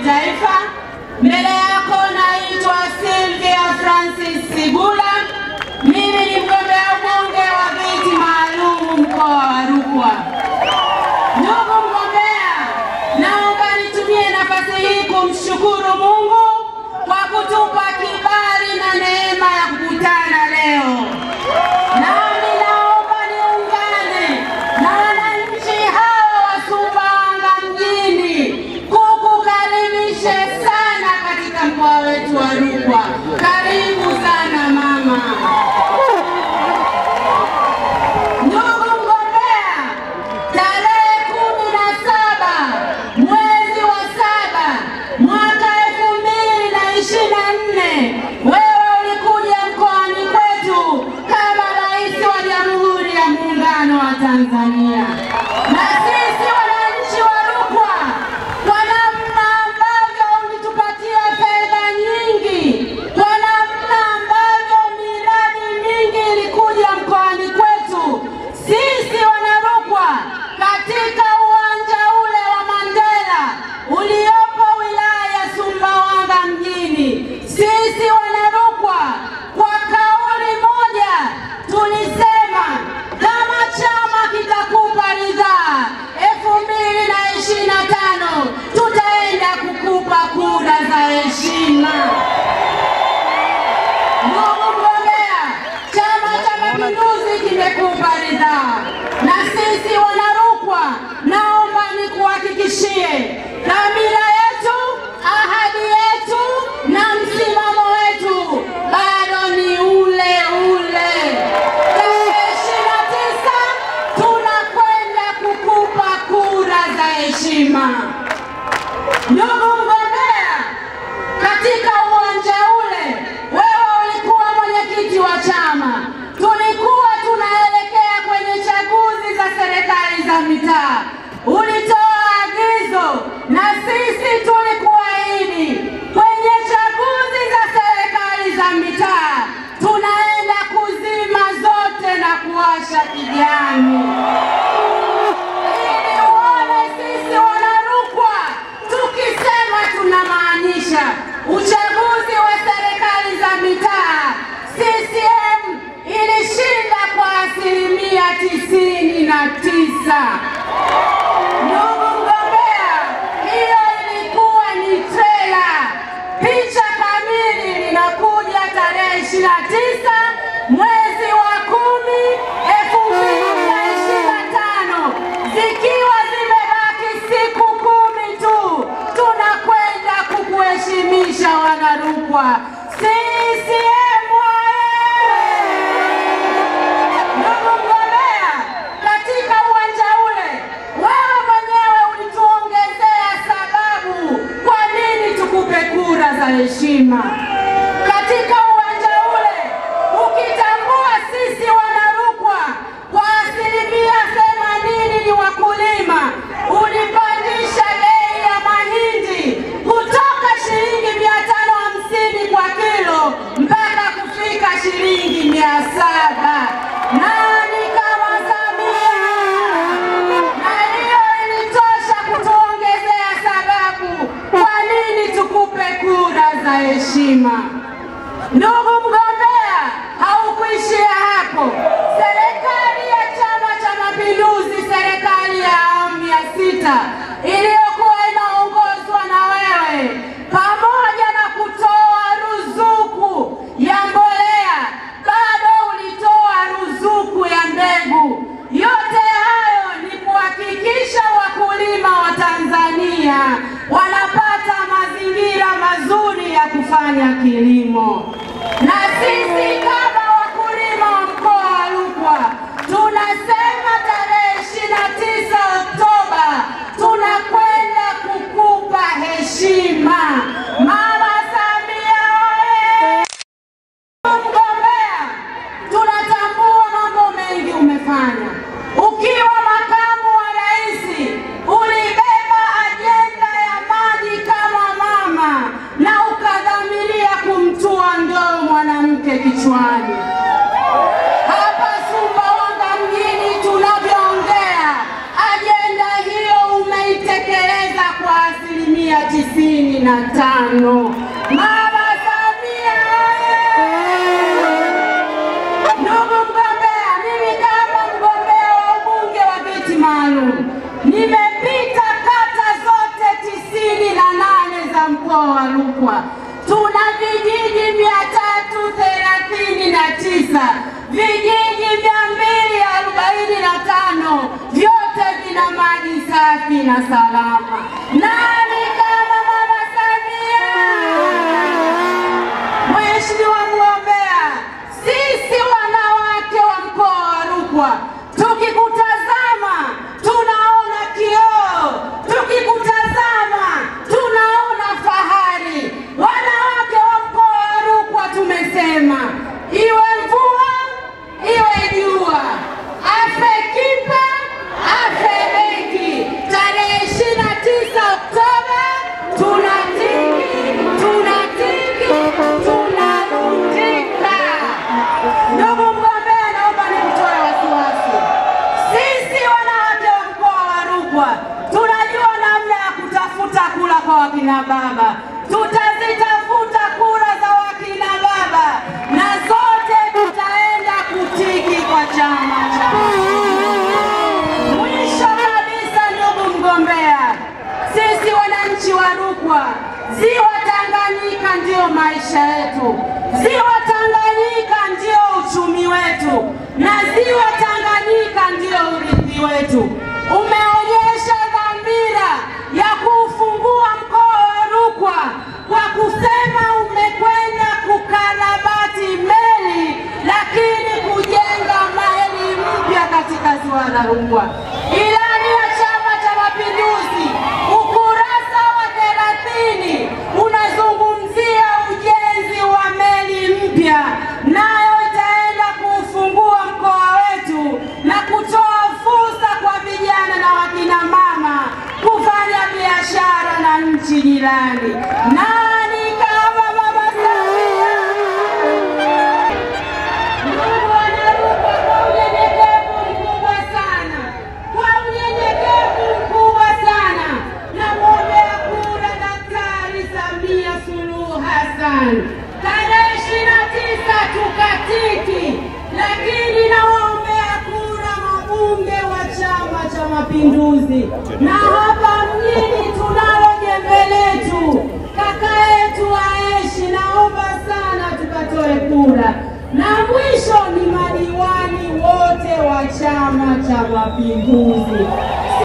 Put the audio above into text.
kitaifa. Mbele yako naitwa Sylvia Francis Sibula. Mimi ni mgombea ubunge wa viti maalum mkoa wa Rukwa. Ndugu mgombea, naomba nitumie nafasi hii kumshukuru Mungu kwa kutupa kibali na neema ya kukutana leo. Nami naomba niungane na wananchi hawa wa Sumbawanga mjini kukukaribisha sana katika mkoa wetu wa Rukwa. Karibu sana mama. Ndugu mgombea, tarehe 17 mwezi wa 7 mwaka 2024 wewe ulikuja mkoani kwetu kama rais wa Jamhuri ya Muungano wa Tanzania. Na sisi wananchi wa Rukwa, kwa namna ambavyo ulitupatia fedha nyingi, kwa namna ambavyo miradi mingi ilikuja mkoani kwetu, sisi wanarukwa katika uwanja ule wa Mandela uliopo wilaya ya Sumbawanga mjini, sisi wanarukwa kwa kauli moja tulisema kama chama kitakupa ridhaa 2025 tutaenda kukupa kura za heshima. Ndugu mgombea, Chama cha Mapinduzi kimekupa ridhaa, na sisi wanarukwa naomba nikuhakikishie dhamira yetu, ahadi yetu na msimamo wetu bado ni ule ule. Tarehe 29 tunakwenda kukupa kura za heshima. Ndugu mgombea, katika uwanja ule wewe ulikuwa mwenyekiti wa chama. Tulikuwa tunaelekea kwenye chaguzi za serikali za mitaa. Ulitoa agizo na sisi tulikuahidi kwenye chaguzi za serikali za mitaa tunaenda kuzima zote na kuwasha kijani. Ili uone sisi wanarukwa tukisema tunamaanisha. Uchaguzi wa serikali za mitaa CCM ilishinda kwa 99%. Ndugu mgombea, hiyo ilikuwa ni trailer. Picha kamili linakuja tarehe 29 mwezi wa 10 2025. Zikiwa zimebaki siku 10 tu, tunakwenda kukuheshimisha wanarukwa. CCM oye! Ndugu mgombea, katika uwanja ule wewe mwenyewe ulituongezea sababu kwa nini tukupe kura za heshima. Katika uwanja ule ukitambua sisi wanarukwa kwa 80% ni wakulima, ulipandisha bei ya mahindi kutoka shilingi 550 kwa kilo mpaka kufika shilingi 700. Nani kama Samia? Na hiyo ilitosha kutuongezea sababu kwa nini tukupe kura za heshima. Ndugu mgombea, haukuishia hapo. Serikali ya Chama cha Mapinduzi, serikali ya awamu ya 6 iliyokuwa inaongozwa na wewe, pamoja na kutoa ruzuku ya mbolea, bado ulitoa ruzuku ya mbegu. Yote hayo ni kuhakikisha wakulima wa Tanzania wanapata mazingira mazuri ya kufanya kilimo. Na sisi kama wakulima wa mkoa wa Rukwa tunasema tarehe 29 Oktoba tunakwenda kukupa heshima. Mama Samia oye! Mgombea, tunatambua mambo mengi umefanya. Ukiwa makamu wa rais, ulibeba ajenda ya maji kama mama na ukadhamiria kumtua ndoo mwanamke kichwani. Hapa Sumbawanga mjini tunavyoongea, ajenda hiyo umeitekeleza kwa 90%. 95. Mama Samia ndugu mgombea, mimi kama mgombea wa ubunge wa viti maalum nimepita kata zote 98 za mkoa wa Rukwa. Tuna vijiji 339, vijiji 245, vyote vina maji safi na salama. Nani kama Mama Samia? Mheshimiwa mgombea, sisi wanawake wa mkoa wa Rukwa tukikutazama tunaona kioo, tukikutazama tunaona fahari. Wanawake wa mkoa wa Rukwa tumesema iwe mvua iwe jua, afe kipa afe beki, tarehe 29 Oktoba tunatiki tunarudika. Ndugu mgombea, naomba nikutoe wasiwasi. Sisi wanawake wa mkoa wa Rukwa tunajua namna ya kutafuta kura kwa wakina baba. Tutazitafuta kura za wakina baba na zote tutaenda kutiki kwa chama cha. Mwisho kabisa, ndugu mgombea, sisi wananchi wa Rukwa, ziwa Tanganyika ndio maisha yetu, ziwa Tanganyika ndio uchumi wetu, na ziwa Tanganyika ndio urithi wetu. Umeonyesha dhamira ya kufungua mkoa wa Rukwa kwa kusema umekwenda kukarabati meli, lakini kujenga meli mpya katika ziwa la Rukwa. Ilani ya Chama cha Mapinduzi ukurasa wa 30 unazungumzia ujenzi wa meli mpya, nayo itaenda kufungua mkoa wetu na kutoa fursa kwa vijana na wakina mama kufanya biashara na nchi jirani. Nani kama Mama Samia? Ndugu wanarukwa, kwa unyenyekevu mkubwa sana, kwa unyenyekevu mkubwa sana namwombea kura Daktari Samia Suluhu Hassan. Tarehe 29 tukatiki, lakini nawaombea kura mabunge wa Chama cha Mapinduzi. Na hapa mjini tunalo jembe letu, kaka yetu Aishi, naomba sana tukatoe kura. Na mwisho ni madiwani wote wa Chama cha Mapinduzi.